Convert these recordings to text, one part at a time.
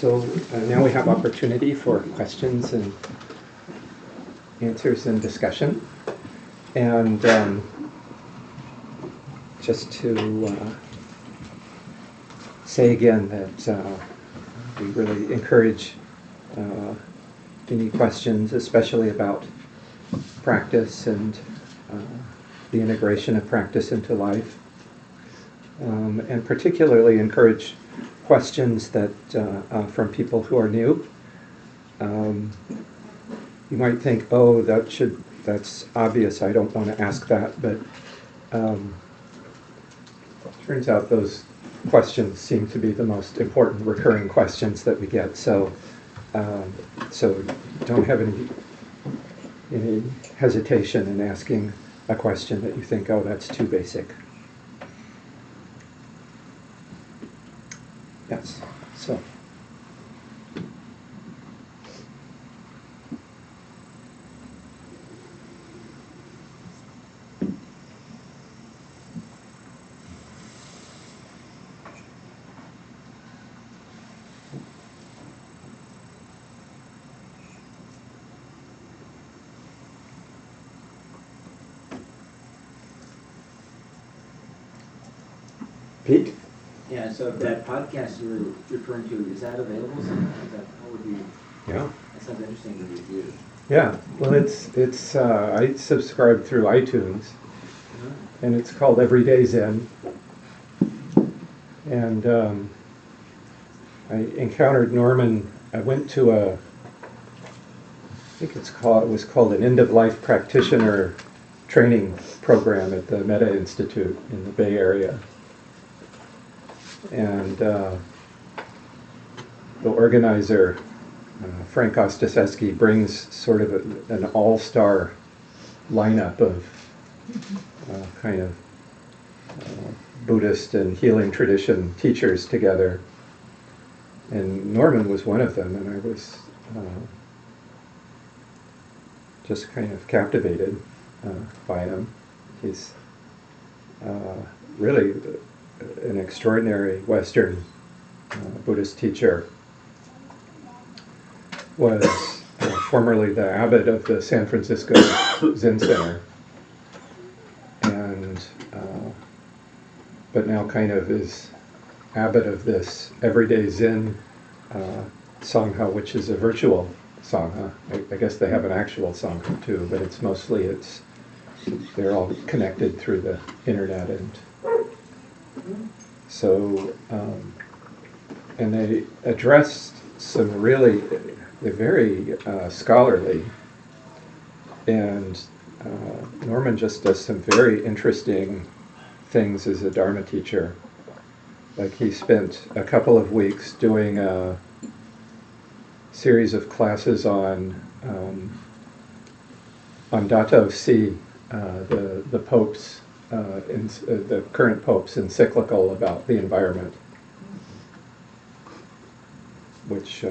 So now we have opportunity for questions and answers and discussion. And just to say again that we really encourage any questions, especially about practice and the integration of practice into life. And particularly encourage questions that from people who are new. You might think, oh, that's obvious, I don't want to ask that, but turns out those questions seem to be the most important recurring questions that we get. So don't have any hesitation in asking a question that you think, oh, that's too basic. Yes, so. Pete? Yeah, so that podcast you were referring to, is that available somewhere? How would you? Yeah. That sounds interesting to review. Yeah, well, it's I subscribe through iTunes, and it's called Everyday Zen. And I encountered Norman. I went to I think it was called an end-of-life practitioner training program at the Metta Institute in the Bay Area. And the organizer, Frank Ostaseski, brings sort of an all-star lineup of kind of Buddhist and healing tradition teachers together. And Norman was one of them, and I was just kind of captivated by him. He's really an extraordinary Western Buddhist teacher. Was formerly the abbot of the San Francisco Zen Center, and but now kind of is abbot of this Everyday Zen Sangha, which is a virtual Sangha. I guess they have an actual Sangha too, but it's mostly they're all connected through the internet, and so and they addressed some really they're very scholarly, and Norman just does some very interesting things as a Dharma teacher. Like he spent a couple of weeks doing a series of classes on Dato Si, the Pope's, the current Pope's encyclical about the environment, which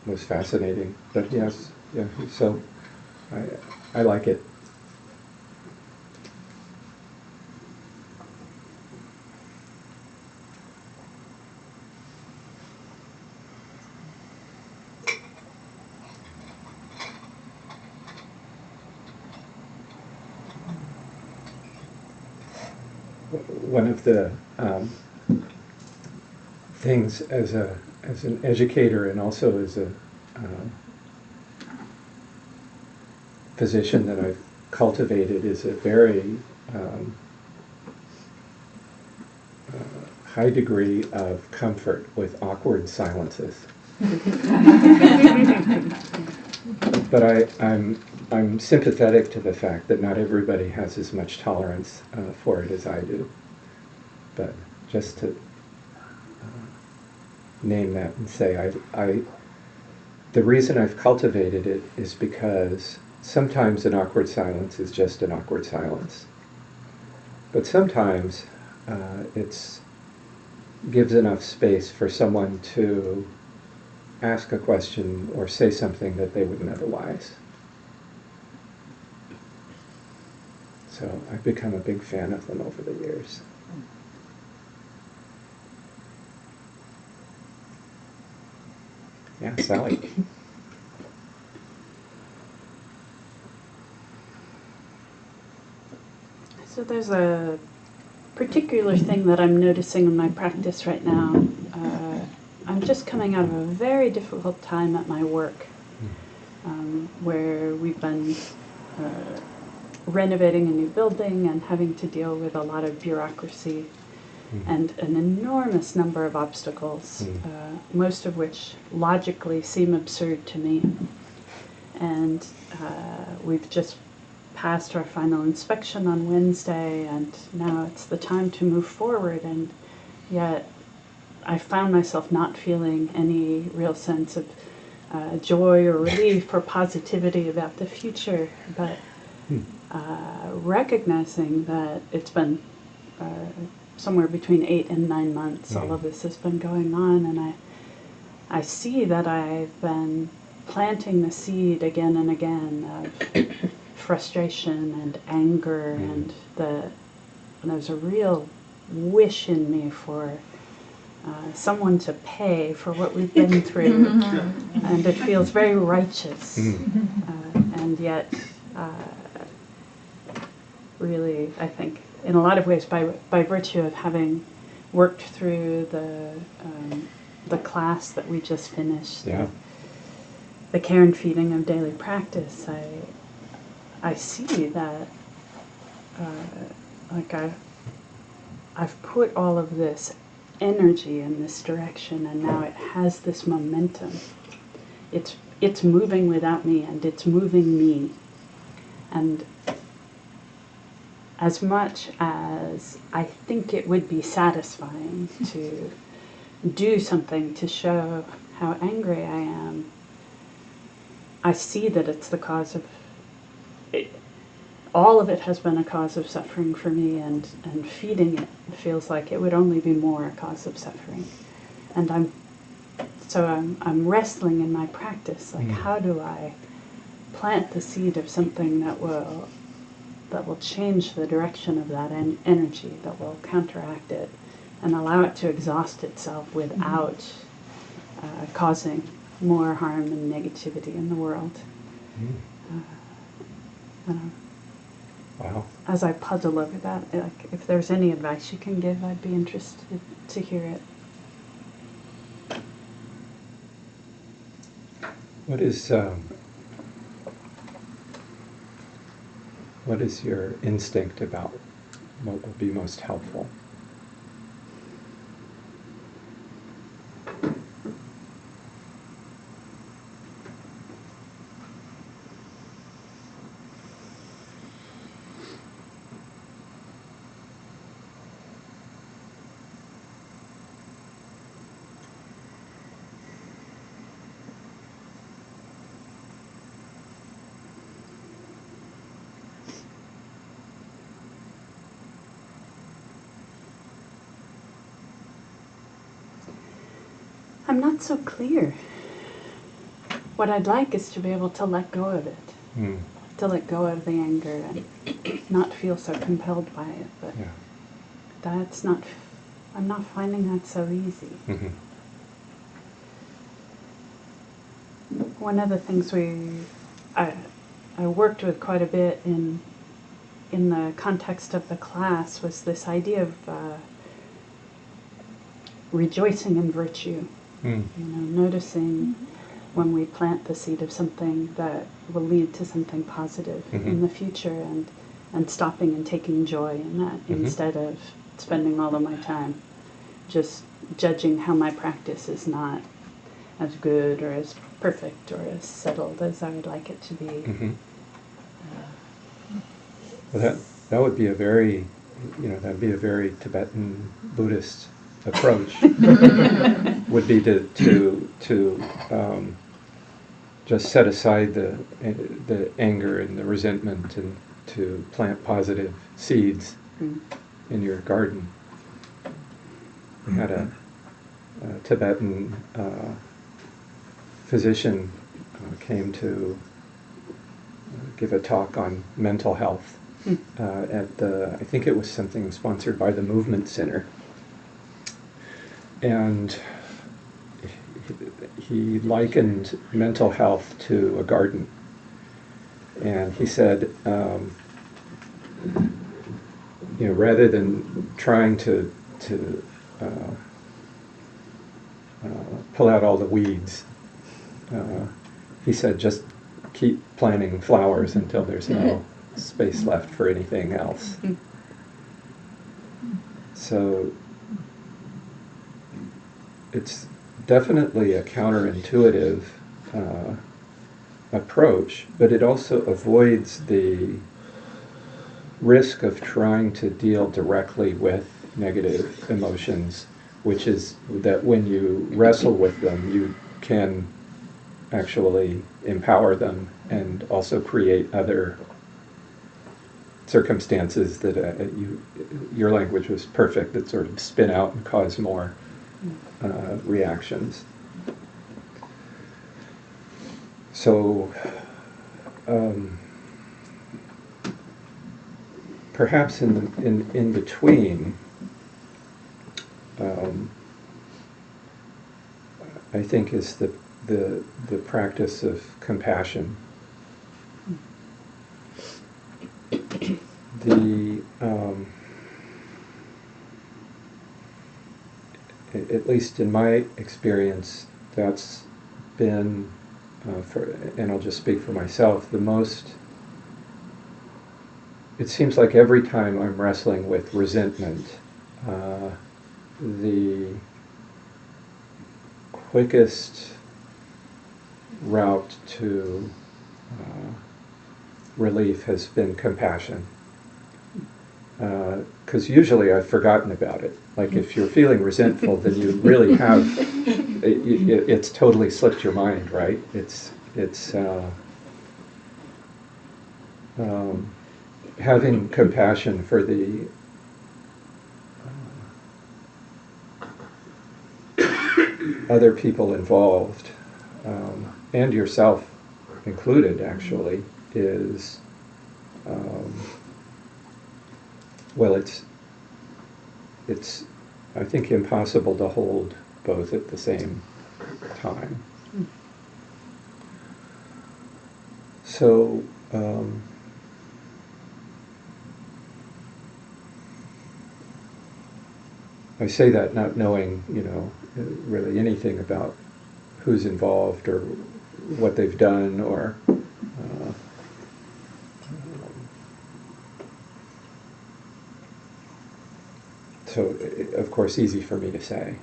was fascinating. But yes, yeah. So I like it. One of the things as an educator and also as a physician that I've cultivated is a very high degree of comfort with awkward silences. But I'm sympathetic to the fact that not everybody has as much tolerance for it as I do. But just to name that and say, the reason I've cultivated it is because sometimes an awkward silence is just an awkward silence. But sometimes it gives enough space for someone to ask a question or say something that they wouldn't otherwise. So I've become a big fan of them over the years. Yeah, Sally. So there's a particular thing that I'm noticing in my practice right now. I'm just coming out of a very difficult time at my work, where we've been renovating a new building and having to deal with a lot of bureaucracy and an enormous number of obstacles, most of which logically seem absurd to me. And we've just passed our final inspection on Wednesday, and now it's the time to move forward, and yet I found myself not feeling any real sense of joy or relief or positivity about the future, but recognizing that it's been somewhere between 8 and 9 months all of this has been going on, and I see that I've been planting the seed again and again of frustration and anger, and there's a real wish in me for someone to pay for what we've been through, and it feels very righteous, and yet really, I think, in a lot of ways, by virtue of having worked through the class that we just finished, the care and feeding of daily practice, I see that I've put all of this energy in this direction, and now it has this momentum. It's moving without me, and it's moving me. And as much as I think it would be satisfying to do something to show how angry I am, I see that it's the cause of it. All of it has been a cause of suffering for me, and feeding it feels like it would only be more a cause of suffering. And I'm wrestling in my practice, like how do I plant the seed of something that will change the direction of that energy, that will counteract it and allow it to exhaust itself without causing more harm and negativity in the world. Wow. As I puzzle over that, if there's any advice you can give, I'd be interested to hear it. What is your instinct about what will be most helpful? I'm not so clear. What I'd like is to be able to let go of it, to let go of the anger and not feel so compelled by it. But that's not, I'm not finding that so easy. One of the things I worked with quite a bit in the context of the class was this idea of rejoicing in virtue. Noticing when we plant the seed of something that will lead to something positive in the future, and stopping and taking joy in that instead of spending all of my time just judging how my practice is not as good or as perfect or as settled as I would like it to be. Well, that would be a very, that'd be a very Tibetan Buddhist approach. Would be to just set aside the anger and the resentment, and to plant positive seeds in your garden. We had a Tibetan physician came to give a talk on mental health at I think it was something sponsored by the Movement Center. And he likened mental health to a garden. And he said, rather than trying to pull out all the weeds, he said, just keep planting flowers until there's no space left for anything else. So it's definitely a counterintuitive approach, but it also avoids the risk of trying to deal directly with negative emotions, which is that when you wrestle with them, you can actually empower them and also create other circumstances that your language was perfect, that sort of spin out and cause more reactions. So perhaps in between, I think is the practice of compassion. At least in my experience, that's been, and I'll just speak for myself, it seems like every time I'm wrestling with resentment, the quickest route to relief has been compassion. Because usually I've forgotten about it. Like if you're feeling resentful, then you really have, it's totally slipped your mind, right? It's having compassion for the other people involved, and yourself included, actually, is, well, it's I think impossible to hold both at the same time. So I say that not knowing, really anything about who's involved or what they've done, or so of course easy for me to say.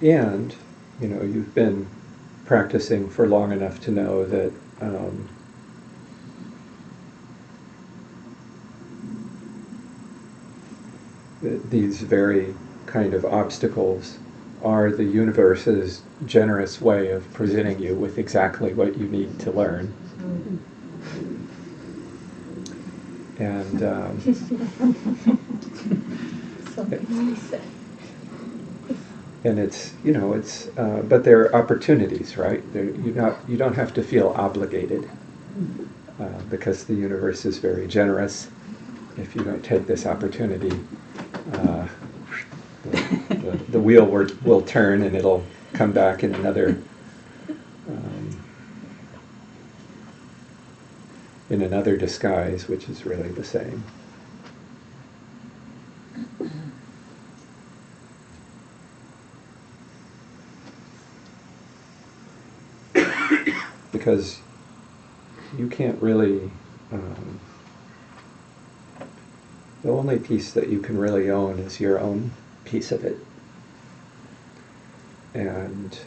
And you've been practicing for long enough to know that these very kind of obstacles are the universe's generous way of presenting you with exactly what you need to learn. And and it's but they're opportunities, right? You don't have to feel obligated because the universe is very generous. If you don't take this opportunity, the wheel will turn and it'll come back in another disguise, which is really the same. Because you can't really, the only piece that you can really own is your own piece of it. And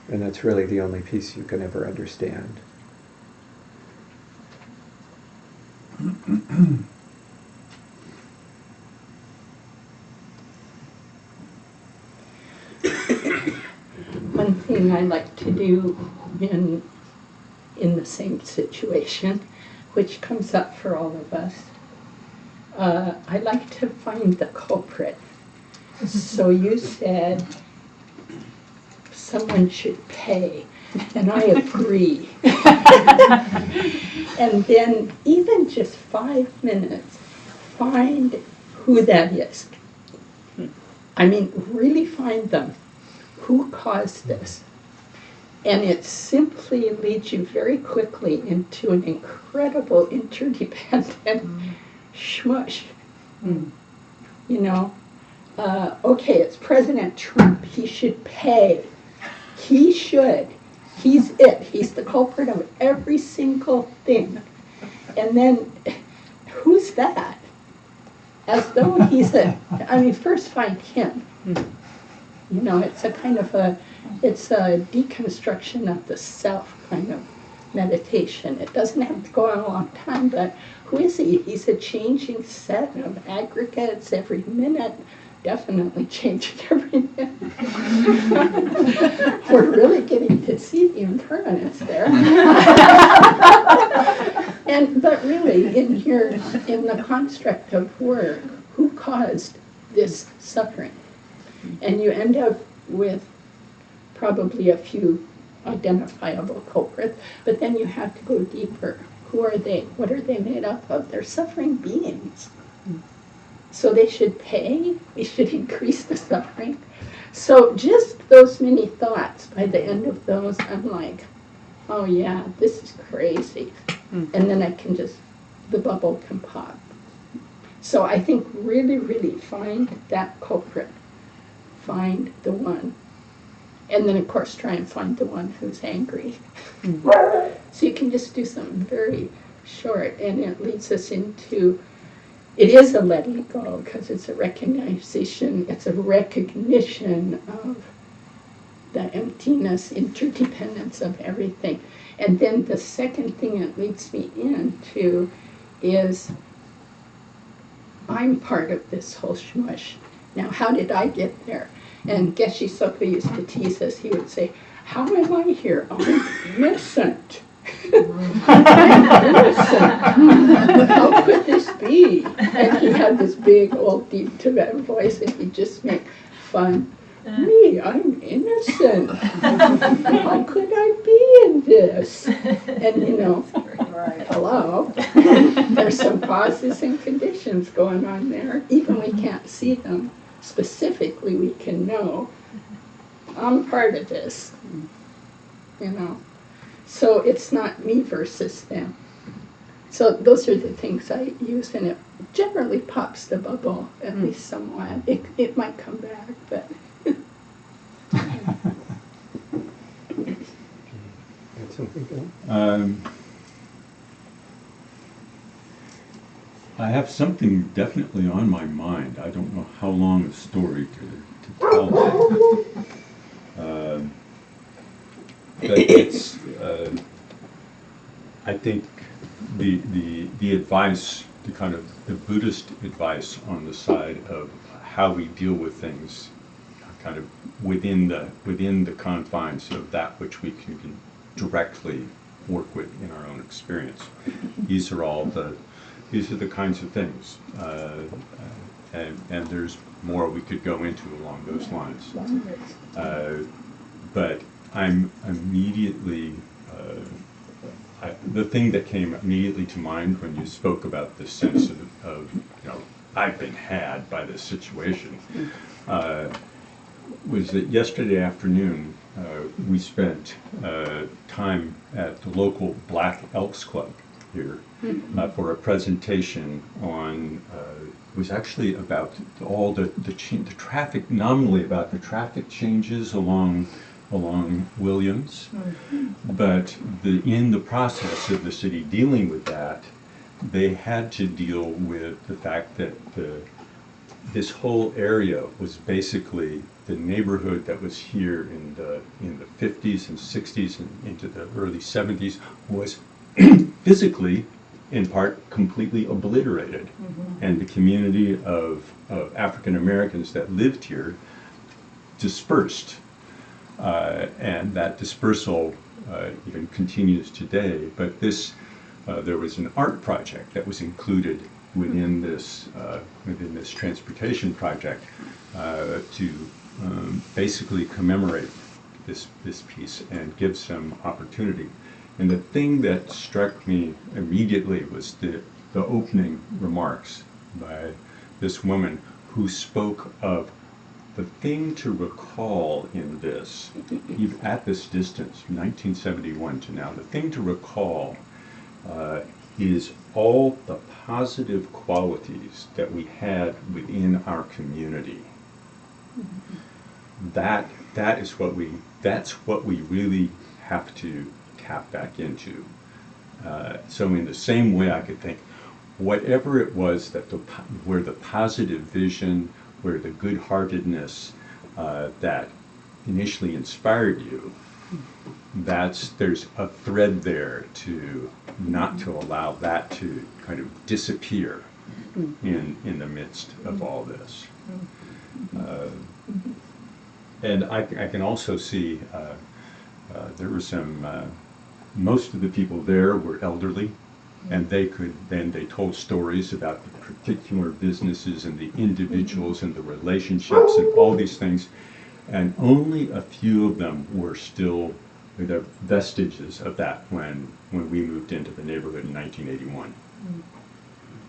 that's really the only piece you can ever understand. One thing I like to do in the same situation, which comes up for all of us, I like to find the culprit. So you said someone should pay. And I agree. And then even just 5 minutes, find who that is. I mean, really find them. Who caused this? And it simply leads you very quickly into an incredible interdependent smush. You know, okay, it's President Trump. He should pay. He should. He's it. He's the culprit of every single thing. And then, who's that? As though he's first find him. You know, it's a kind of it's a deconstruction of the self kind of meditation. It doesn't have to go on a long time, but who is he? He's a changing set of aggregates every minute. Definitely changing every minute. We're really getting to see the impermanence there. But really, in the construct of work, who caused this suffering? And you end up with probably a few identifiable culprits, but then you have to go deeper. Who are they? What are they made up of? They're suffering beings. So they should pay, we should increase the suffering. So just those many thoughts, by the end of those, I'm like, oh yeah, this is crazy. And then the bubble can pop. So I think really, really find that culprit. Find the one. And then of course try and find the one who's angry. So you can just do something very short, and it leads us into, it is a letting go, because it's a recognition, it's a recognition of the emptiness, interdependence of everything. And then the second thing it leads me into is, I'm part of this whole shmush. Now, how did I get there? And Geshe Soka used to tease us. He would say, how am I here? I'm innocent. I'm innocent. How could this be? And he had this big, old, deep Tibetan voice, and he'd just make fun. Me, I'm innocent. How could I be in this? And hello. There's some causes and conditions going on there. Even we can't see them. Specifically, we can know, I'm part of this. So it's not me versus them. So those are the things I use, and it generally pops the bubble, at least somewhat. It might come back, but... I have something definitely on my mind. I don't know how long a story to tell it. But it's, I think the advice, the Buddhist advice on the side of how we deal with things, kind of within the confines of that which we can directly work with in our own experience. These are the kinds of things, and there's more we could go into along those lines. But I'm immediately, the thing that came immediately to mind when you spoke about this sense of I've been had by this situation, was that yesterday afternoon we spent time at the local Black Elks Club here for a presentation on, was actually about all the traffic, nominally about the traffic changes along Williams, but in the process of the city dealing with that, they had to deal with the fact that this whole area was basically the neighborhood that was here in the 50s and 60s and into the early 70s was physically, in part, completely obliterated. And the community of African Americans that lived here dispersed. And that dispersal even continues today. But there was an art project that was included within this transportation project to basically commemorate this piece and give some opportunity. And the thing that struck me immediately was the opening remarks by this woman who spoke of the thing to recall in this, even at this distance, 1971 to now, the thing to recall is all the positive qualities that we had within our community. That's what we really have to tap back into. So in the same way, I could think, whatever it was that where the positive vision, where the good-heartedness that initially inspired you, there's a thread there to not to allow that to kind of disappear in the midst of all this. And I can also see there were some, most of the people there were elderly, and they told stories about the particular businesses and the individuals and the relationships and all these things, and only a few of them were still the vestiges of that when we moved into the neighborhood in 1981.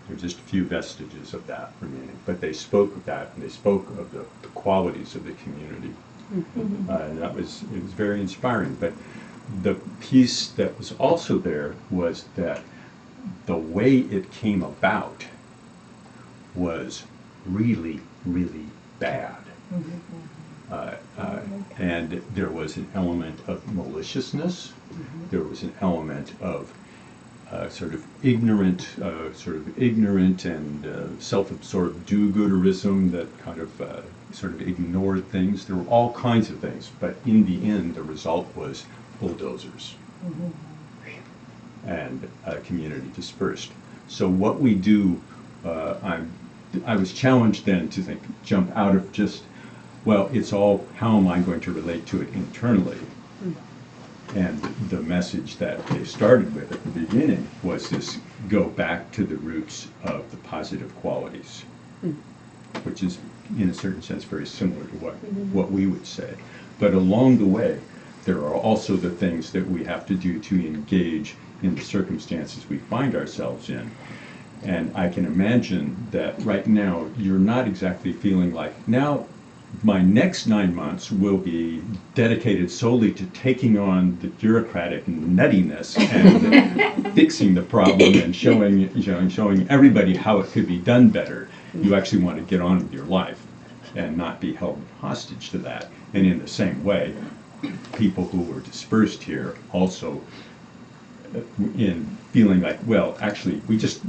There were just a few vestiges of that remaining, but they spoke of that, and they spoke of the qualities of the community, and it was very inspiring. But the piece that was also there was that the way it came about was really, really bad. And there was an element of maliciousness. There was an element of sort of ignorant and self-absorbed do-gooderism that kind of sort of ignored things. There were all kinds of things, but in the end, the result was bulldozers and community dispersed. So what we do, I was challenged then to jump out of just, well, it's all, how am I going to relate to it internally? And the message that they started with at the beginning was this: go back to the roots of the positive qualities, which is, in a certain sense, very similar to what we would say. But along the way, there are also the things that we have to do to engage in the circumstances we find ourselves in. And I can imagine that right now, you're not exactly feeling like, now my next 9 months will be dedicated solely to taking on the bureaucratic nuttiness and fixing the problem and showing everybody how it could be done better. You actually want to get on with your life and not be held hostage to that. And in the same way, people who were dispersed here also in feeling like, well, actually, we just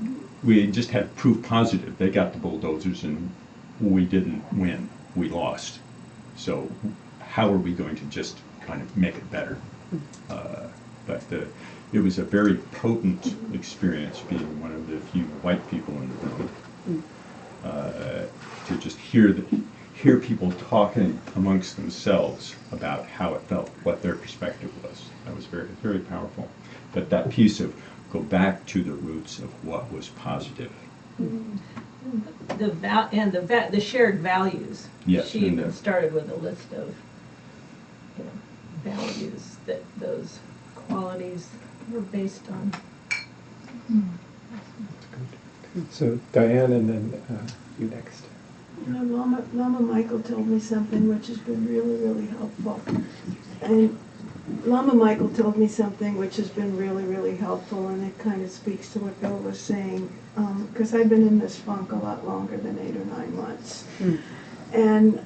had proof positive. They got the bulldozers and we didn't win. We lost. So how are we going to just kind of make it better? But it was a very potent experience being one of the few white people in the room. To just hear people talking amongst themselves about how it felt, what their perspective was. That was very, very powerful. But that piece of go back to the roots of what was positive. The shared values. Yes, She even started with a list of values that those qualities were based on. So Diane, and then you next. Lama Michael told me something which has been really, really helpful. And Lama Michael told me something which has been really, really helpful, and it kind of speaks to what Bill was saying, because I've been in this funk a lot longer than 8 or 9 months. And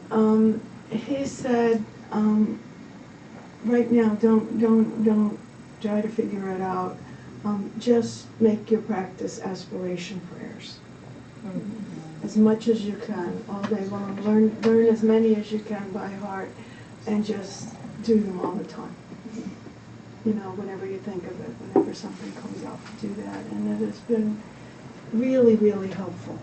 he said, right now, don't try to figure it out. Just make your practice aspiration prayers. As much as you can, all day long. Learn as many as you can by heart, and just do them all the time. Whenever you think of it, whenever something comes up, do that. And it has been really, really helpful,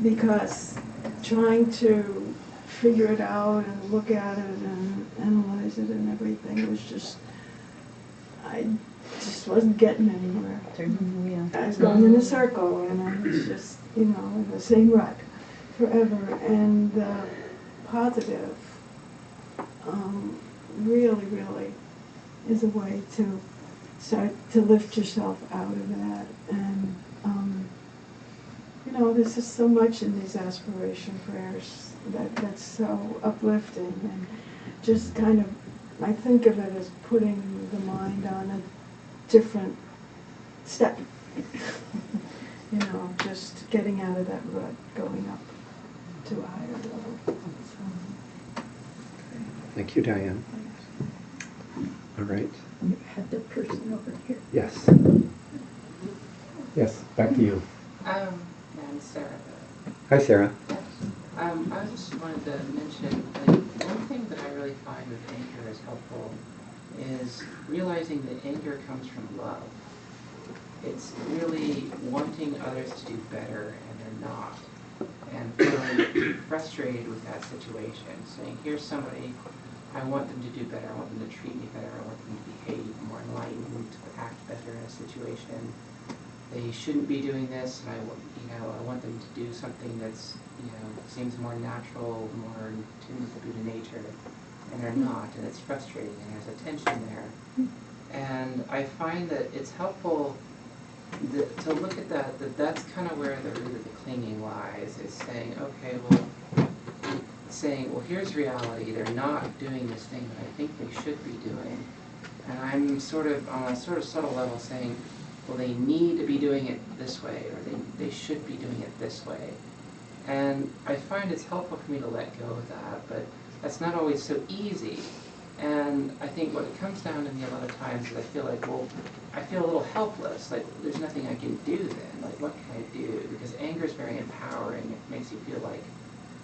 because trying to figure it out and look at it and analyze it and everything, it was just, I just wasn't getting anywhere. I was going in a circle, and I was just, in the same rut forever. And the positive really, really is a way to start to lift yourself out of that. And, there's just so much in these aspiration prayers that's so uplifting, and just kind of, I think of it as putting the mind on a different step. Just getting out of that rut, going up to a higher level. So, Thank you, Diane. All right. You had the person over here. Yes. Yes, back to you. Yeah, I'm Sarah. Hi, Sarah. I just wanted to mention, like, one thing that I really find with anger is helpful is realizing that anger comes from love. It's really wanting others to do better and they're not. And feeling frustrated with that situation, saying, here's somebody, I want them to do better, I want them to treat me better, I want them to behave more enlightened, to act better in a situation. They shouldn't be doing this, and I want them to do something that's, seems more natural, more in tune with the Buddha nature, and they're not, and it's frustrating, and there's a tension there. And I find that it's helpful to look at that that's kind of where the root of the clinging lies, is saying, okay, well, here's reality, they're not doing this thing that I think they should be doing, and I'm sort of, on a sort of subtle level, saying, well, they need to be doing it this way, or they should be doing it this way. And I find it's helpful for me to let go of that, but that's not always so easy. And I think what it comes down to me a lot of times is I feel like, I feel a little helpless, like there's nothing I can do then, like what can I do? Because anger is very empowering. It makes you feel like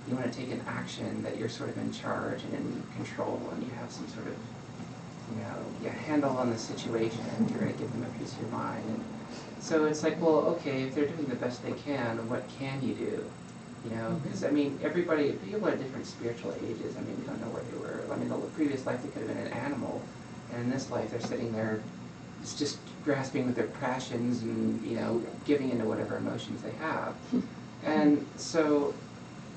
you want to take an action, that you're sort of in charge and in control, and you have some sort of handle on the situation, and you're going to give them a piece of your mind. And so it's like, well, okay, if they're doing the best they can, what can you do? Because people are different spiritual ages. We don't know where they were. The previous life they could have been an animal, and in this life they're sitting there, just grasping with their passions and giving into whatever emotions they have. And so,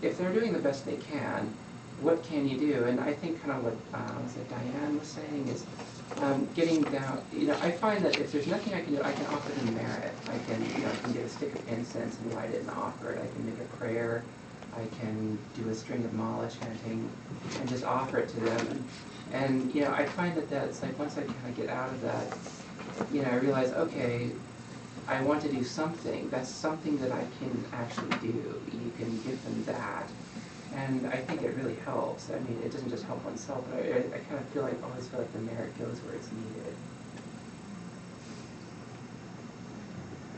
if they're doing the best they can, what can you do? And I think kind of what Diane was saying is getting down. I find that if there's nothing I can do, I can offer them merit. I can get a stick of incense and light it and offer it. I can make a prayer. I can do a string of mala chanting and just offer it to them. And I find that that's like, once I kind of get out of that, I realize, okay, I want to do something. That's something that I can actually do. You can give them that. And I think it really helps. It doesn't just help oneself, but I kind of always feel like the merit goes where it's needed.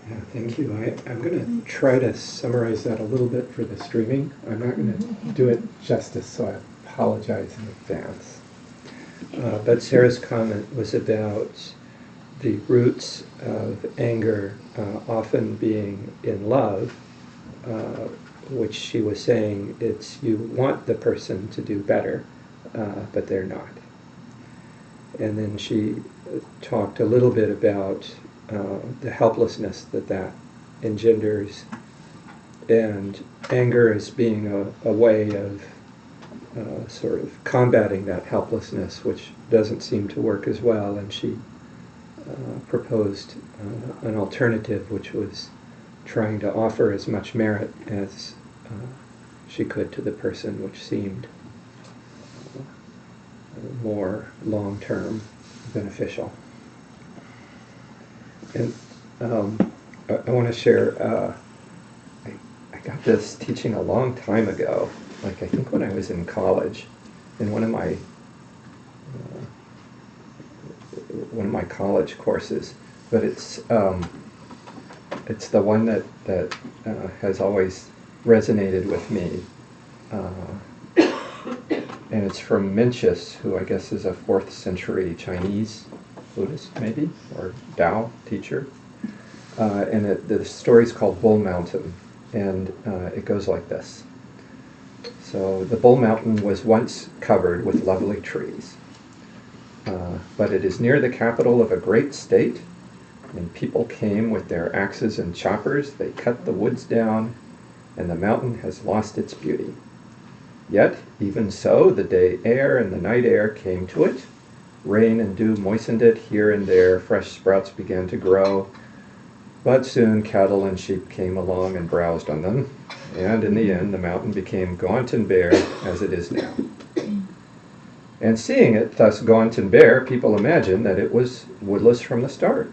Yeah, thank you. I'm going to try to summarize that a little bit for the streaming. I'm not going to do it justice, so I apologize in advance. But Sarah's comment was about the roots of anger often being in love, which she was saying it's you want the person to do better, but they're not. And then she talked a little bit about the helplessness that engenders, and anger as being a way of sort of combating that helplessness, which doesn't seem to work as well. And she proposed an alternative, which was trying to offer as much merit as she could to the person, which seemed more long-term beneficial. And I want to share, I got this teaching a long time ago, like I think when I was in college, in one of my college courses, but it's the one that has always resonated with me, and it's from Mencius, who I guess is a 4th century Chinese Buddhist, maybe, or Tao teacher, and the story's called Bull Mountain, and it goes like this. So the Bull Mountain was once covered with lovely trees, but it is near the capital of a great state, and people came with their axes and choppers. They cut the woods down, and the mountain has lost its beauty. Yet, even so, the day air and the night air came to it. Rain and dew moistened it. Here and there fresh sprouts began to grow. But soon cattle and sheep came along and browsed on them. And in the end, the mountain became gaunt and bare as it is now. And seeing it thus gaunt and bare, people imagined that it was woodless from the start.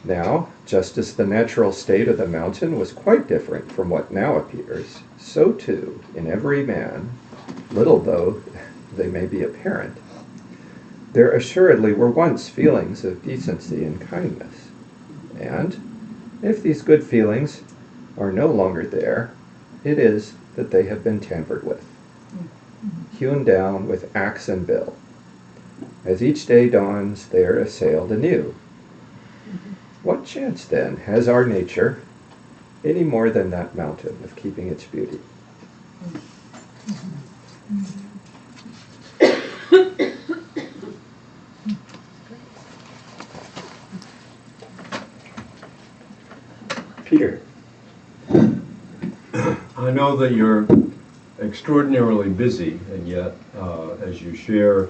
Now, just as the natural state of the mountain was quite different from what now appears, so too, in every man, little though they may be apparent, there assuredly were once feelings of decency and kindness. And if these good feelings are no longer there, it is that they have been tampered with, hewn down with axe and bill. As each day dawns, they are assailed anew. What chance, then, has our nature, any more than that mountain, of keeping its beauty? Peter. I know that you're extraordinarily busy, and yet, as you share,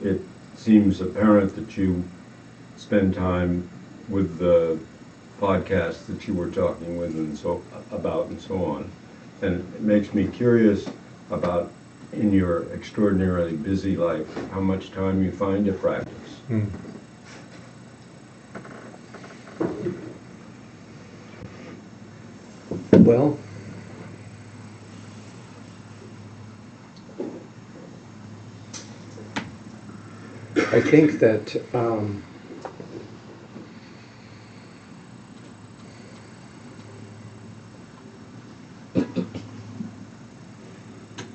it seems apparent that you spend time with the podcast that you were talking with and so on. And it makes me curious about, in your extraordinarily busy life, how much time you find to practice. Well, I think that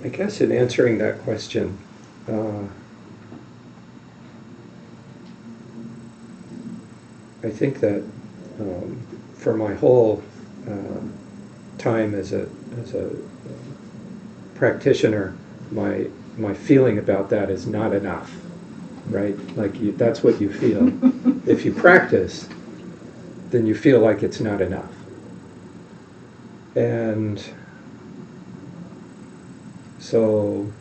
I guess in answering that question, I think that for my whole time as a practitioner, my feeling about that is not enough, right? Like that's what you feel. If you practice, then you feel like it's not enough. And so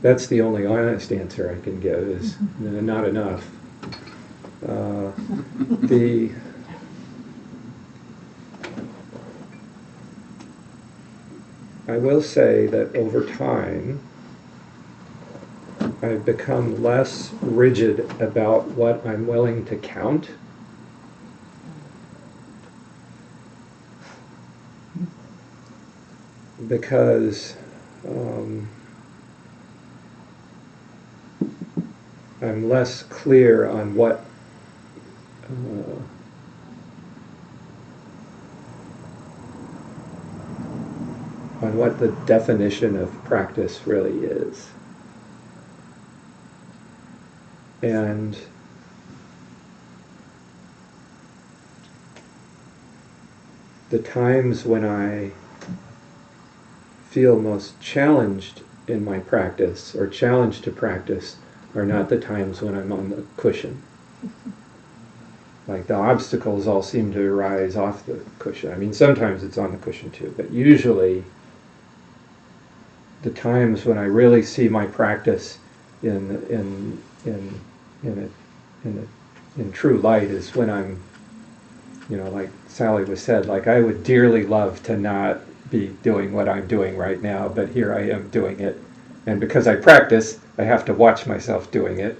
that's the only honest answer I can give is not enough. I will say that over time, I've become less rigid about what I'm willing to count. Because I'm less clear on what the definition of practice really is. And the times when I feel most challenged in my practice or challenged to practice are not the times when I'm on the cushion. Like the obstacles all seem to arise off the cushion. I mean, sometimes it's on the cushion too, but usually the times when I really see my practice in true light is when I'm, like Sally was said, like I would dearly love to not be doing what I'm doing right now, but here I am doing it. And because I practice, I have to watch myself doing it.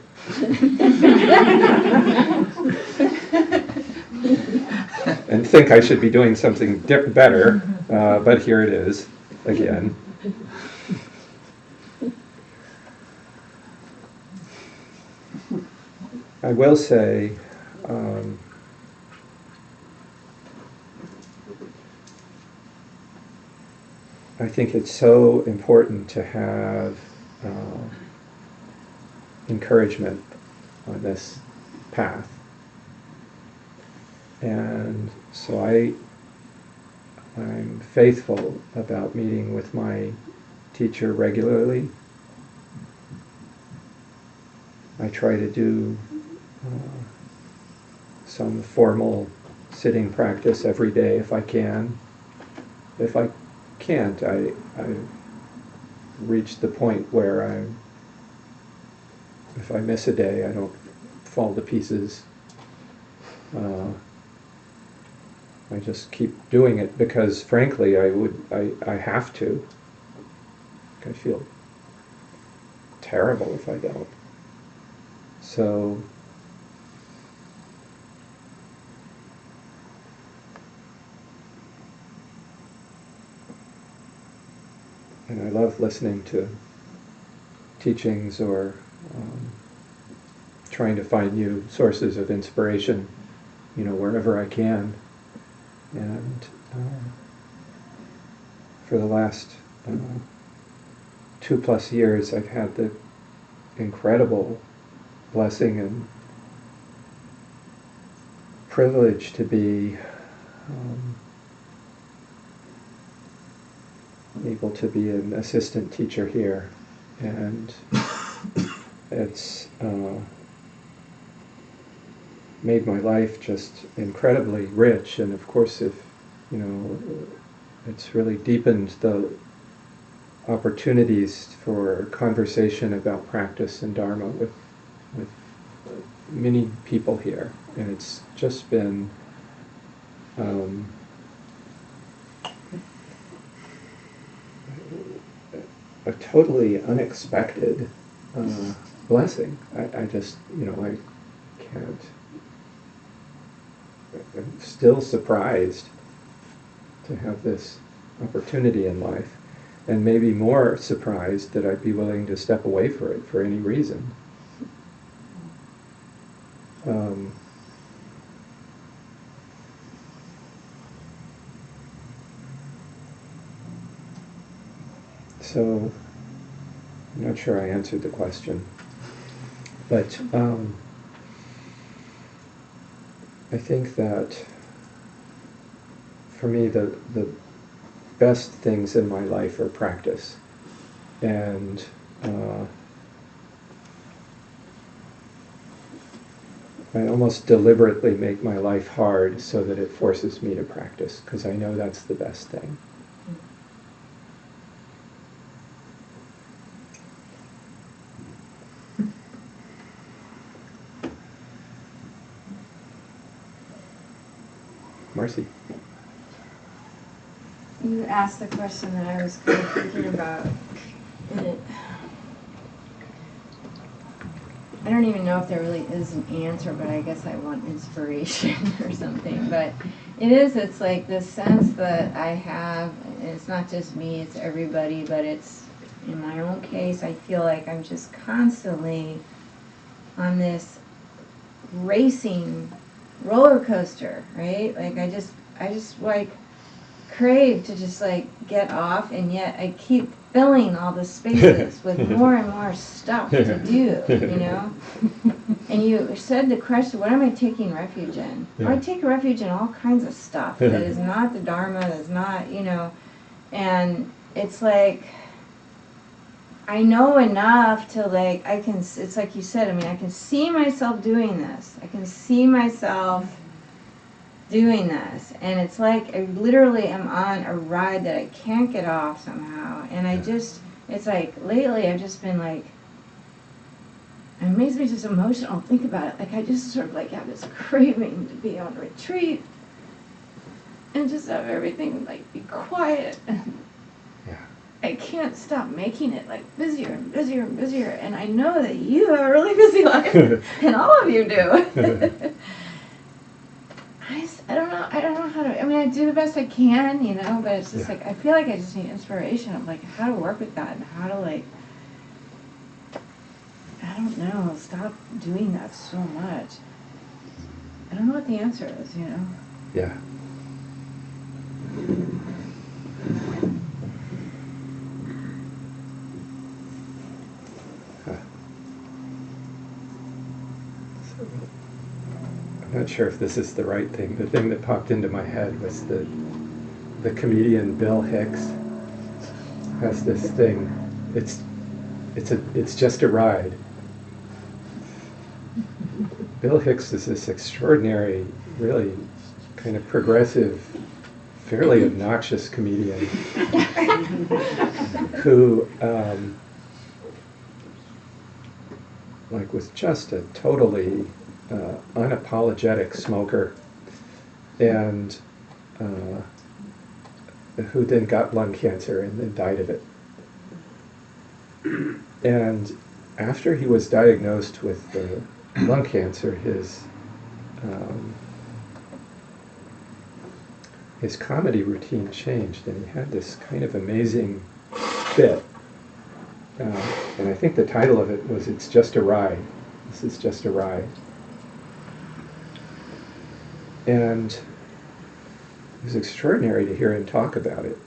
And think I should be doing something better, but here it is again. I will say, I think it's so important to have encouragement on this path. And so I'm faithful about meeting with my teacher regularly. I try to do some formal sitting practice every day if I can. If I can't. I've reached the point where if I miss a day, I don't fall to pieces. I just keep doing it because, frankly, I have to. I feel terrible if I don't. So, and I love listening to teachings or trying to find new sources of inspiration, wherever I can. And for the last 2+ years, I've had the incredible blessing and privilege to be able to be an assistant teacher here, and it's made my life just incredibly rich. And of course, it's really deepened the opportunities for conversation about practice and Dharma with many people here, and it's just been a totally unexpected blessing. I just, I can't. I'm still surprised to have this opportunity in life, and maybe more surprised that I'd be willing to step away for it for any reason. So, I'm not sure I answered the question, but I think that for me the best things in my life are practice, and I almost deliberately make my life hard so that it forces me to practice, because I know that's the best thing. Marcy. You asked the question that I was kind of thinking about, and I don't even know if there really is an answer, but I guess I want inspiration or something. But it's like this sense that I have, and it's not just me, it's everybody, but it's, in my own case, I feel like I'm just constantly on this racing roller coaster, right? Like I just like crave to just like get off, and yet I keep filling all the spaces with more and more stuff to do, And you said the question, what am I taking refuge in? Yeah. I take refuge in all kinds of stuff that is not the Dharma, that's not, and it's like, I know enough to like, it's like you said, I can see myself doing this. I can see myself doing this. And it's like I literally am on a ride that I can't get off somehow. And it's like lately I've just been like, it makes me just emotional. Think about it. Like I just sort of like have this craving to be on retreat and just have everything like be quiet. I can't stop making it like busier and busier and busier, and I know that you have a really busy life, and all of you do. I don't know how to. I do the best I can, but it's just like I feel like I just need inspiration of like how to work with that and how to like, I don't know, stop doing that so much. I don't know what the answer is, Yeah. I'm not sure if this is the right thing. The thing that popped into my head was the comedian Bill Hicks has this thing. It's just a ride. Bill Hicks is this extraordinary, really kind of progressive, fairly obnoxious comedian. who like was just a totally unapologetic smoker, and who then got lung cancer and then died of it. And after he was diagnosed with lung cancer, his comedy routine changed, and he had this kind of amazing bit. And I think the title of it was "It's Just a Ride." This is just a ride. And it was extraordinary to hear him talk about it.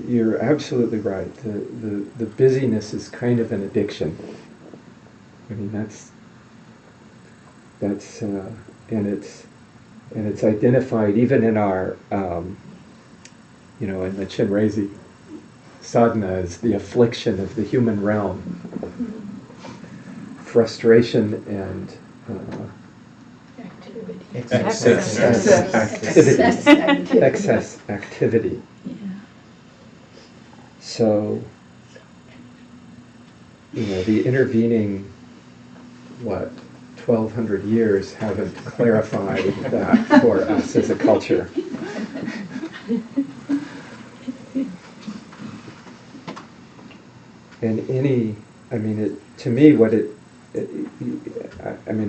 You're absolutely right. The busyness is kind of an addiction. I mean, that's and it's identified even in our in the Chinrezi sadhana as the affliction of the human realm. Frustration and excess activity. Yeah. So, the intervening 1,200 years haven't clarified that for us as a culture. And to me,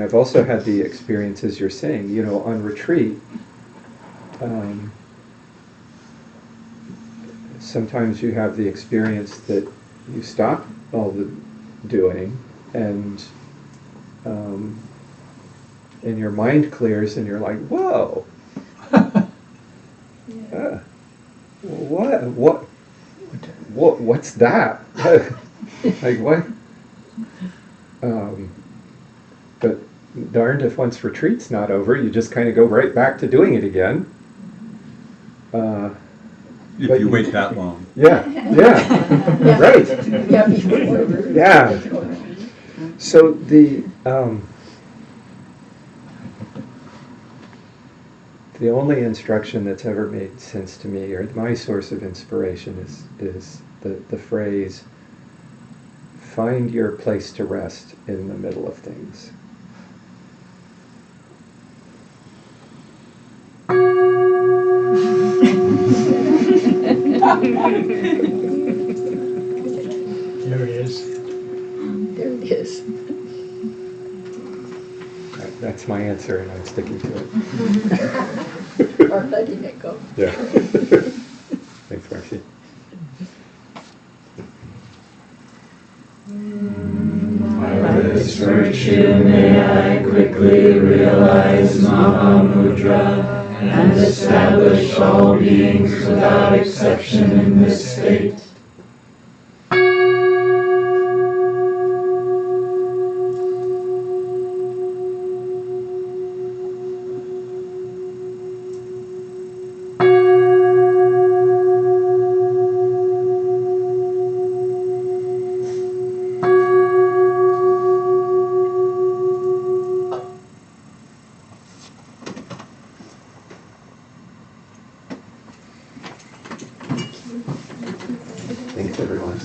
I've also had the experiences you're saying, on retreat. Sometimes you have the experience that you stop all the doing and your mind clears and you're like, whoa, what's that? Like what? But darned if once retreat's not over, you just kind of go right back to doing it again. If you wait that long. Yeah, right. Yeah. So the only instruction that's ever made sense to me, or my source of inspiration, is the phrase, "Find your place to rest in the middle of things." There it is. There it is. That's my answer, and I'm sticking to it. Or letting it go. Yeah. Thanks, Marcy. By this virtue may I quickly realize Mahamudra and establish all beings without exception in this state. Thanks, everyone.